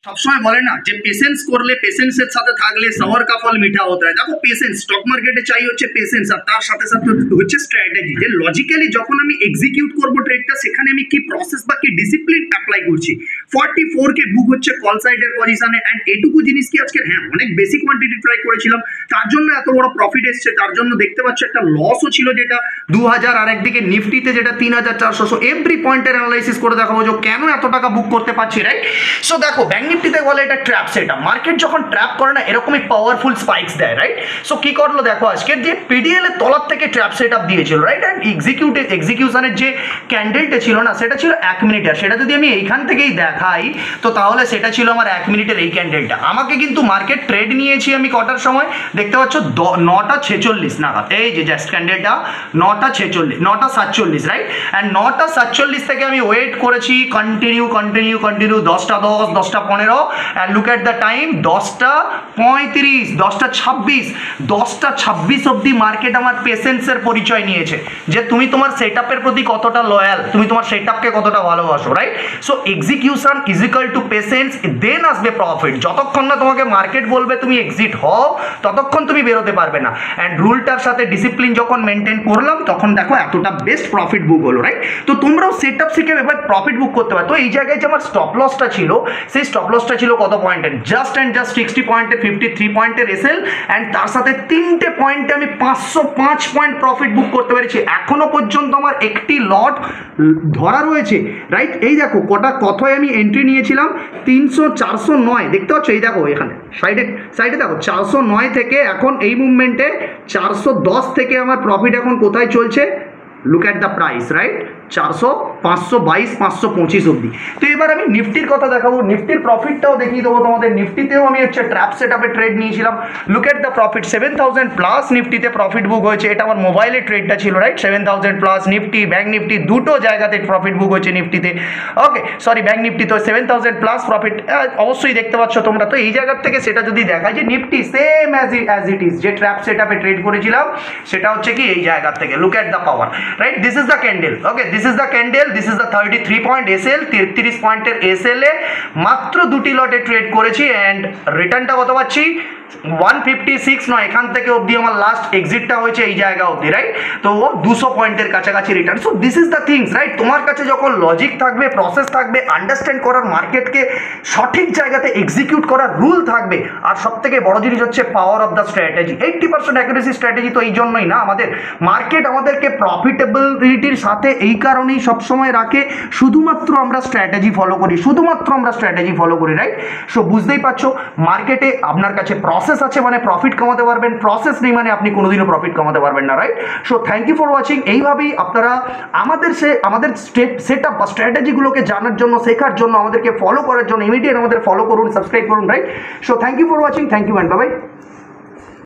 সবসময় বলে না যে পেশেন্স করলে, পেশেন্সের সাথে থাকলে সবার কা ফল মিঠা হতে হয়। দেখো পেশেন্স, স্টক মার্কেটে চাই হচ্ছে পেশেন্স, আর তার সাথে সাথে হচ্ছে স্ট্র্যাটেজি, যে লজিক্যালি যখন আমি এক্সিকিউট করবো ট্রেডটা, সেখানে আমি কি প্রসেস বা কি ডিসিপ্লিন অ্যাপ্লাই করছি। 44K বুক হচ্ছে কল সাইডের পজিশনে, অ্যান্ড এটুকু জিনিস কি আজকে, হ্যাঁ অনেক বেশি কোয়ান্টিটি ট্রাই করেছিলাম, তার জন্য এত বড় প্রফিট এসছে, তার জন্য দেখতে পাচ্ছ একটা লসও ছিল যেটা 2000, আর একদিকে নিফটিতে যেটা 3400। এভরি পয়েন্টের অ্যানালাইসিস করে দেখাবো যে কেন এত টাকা বুক করতে পারছি, রাইট। সো দেখো ব্যাংক নিফটিতে বলে এটা ট্র্যাপ সেটআপ, মার্কেট যখন ট্র্যাপ করে না এরকমই পাওয়ারফুল স্পাইকস দেয়, রাইট। সো কি করলো দেখো, আজকের যে পিডিএল এর তলার থেকে ট্র্যাপ সেটআপ দিয়েছিল, রাইট, এন্ড এক্সিকিউশনের যে ক্যান্ডেলটা ছিল না সেটা ছিল 1 মিনিটের, সেটা যদি আমি এইখান থেকেই দেখাই তো তাহলে সেটা ছিল আমার 1 মিনিটের এই ক্যান্ডেলটা। আমাকে কিন্তু মার্কেট ট্রেড নিয়েছি আমি কটার সময় দেখতে পাচ্ছ 9:46 নাগাদ, এই যে জাস্ট ক্যান্ডেলটা 9:47, রাইট। অ্যান্ড 9:47 থেকে আমি ওয়েট করেছি, continue 10:10, 10:15, and look at the time 10:35, 10:26 অব্দি মার্কেট আমার পেশেন্সের পরিচয় নিয়েছে, যে তুমি তোমার সেটআপের প্রতি কতটা লয়াল, তুমি তোমার সেটআপকে কতটা ভালোবাসো, right. So execution is equal to patience, then আসবে প্রফিট। যতক্ষণ না তোমাকে মার্কেট বলবে তুমি এক্সিট হও, ততক্ষণ তুমি বেরোতে পারবে না। অ্যান্ড রুলটার সাথে ডিসিপ্লিন যখন মেনটেন করলাম, তখন দেখো এতটা বেস্ট প্রফিট বুক হলো, রাইট। তো তোমরাও সেটআপ শিখে এবার প্রফিট বুক করতে পারো। তো এই জায়গায় যে আমার স্টপ লসটা ছিল, সেই স্টপ লসটা ছিল কত পয়েন্টের, জাস্ট 60 পয়েন্টের, 53 পয়েন্টের এসএল, অ্যান্ড তার সাথে 3টে পয়েন্টে আমি 505 পয়েন্ট প্রফিট বুক করতে পেরেছি। এখনো পর্যন্ত আমার একটি লট ধরা রয়েছে, রাইট। এই দেখো কথায় আমি এন্ট্রি নিয়েছিলাম 300, 409, দেখতে পাচ্ছ, এই দেখো এখানে সাইডে দেখো 409 থেকে এখন এই মুভমেন্টে 410 থেকে আমার প্রফিট এখন কোথায় চলছে, look at the price, right, 400, 522, 525 অব্দি। তো এবার আমি নিফটির কথা দেখাবো, নিফটির প্রফিটটাও দেখিয়ে দেবো তোমাদের। নিফটিতেও আমি হচ্ছে ট্র্যাপ সেটআপে ট্রেড নিয়েছিলাম, look at the profit 7000 plus নিফটিতে প্রফিট বুক হয়েছে। এটা আমার মোবাইলের ট্রেডটা ছিল, right. 7000 plus Nifty, bank Nifty দুটো জায়গাতে প্রফিট বুক হয়েছে নিফটিতে, ওকে সরি ব্যাংক নিফটি। তো 7000 প্লাস প্রফিট অবশ্যই দেখতে পাচ্ছ তোমরা। তো এই জায়গার থেকে সেটা যদি দেখায় যে Nifty same as it is, যে ট্র্যাপ সেটআপে ট্রেড করেছিলাম সেটা হচ্ছে কি এই জায়গা থেকে, look at the power, right. This is the candle, okay this is the candle, this is the 33 point SL, 33 পয়েন্টের এসএল এ মাত্র দুটি লটে ট্রেড করেছি, অ্যান্ড রিটার্নটা কত পাচ্ছি 156 নয়, এখান থেকে অবধি আমার লাস্ট এক্সিটটা হয়েছে এই জায়গা অবধি, রাইট। তো 200 পয়েন্টের কাছাকাছি return. So this is the things, right. তোমার কাছে যখন লজিক থাকবে, প্রসেস থাকবে, আন্ডারস্ট্যান্ড করার, মার্কেটকে সঠিক জায়গাতে এক্সিকিউট করার রুল থাকবে, আর সব থেকে বড় জিনিস হচ্ছে power of the strategy. 80% accuracy strategy তো এই জন্যই না, আমাদের মার্কেট আমাদেরকে প্রফিটেবিলিটির সাথে এই কারণেই সবসময় রাখে, শুধুমাত্র আমরা স্ট্র্যাটেজি ফলো করি, রাইট। সো বুঝতেই পারছো, মার্কেটে আপনার কাছে প্রসেস আছে মানে প্রফিট কামাতে পারবেন, প্রসেস নেই মানে আপনি কোনোদিনও প্রফিট কামাতে পারবেন না, right. So thank you for watching. এইভাবেই আপনারা আমাদের সেটআপ বা স্ট্র্যাটেজিগুলোকে জানার জন্য, শেখার জন্য, আমাদেরকে ফলো করার জন্য ইমিডিয়েট আমাদের ফলো করুন, সাবস্ক্রাইব করুন, right. So thank you for watching, thank you and bye by.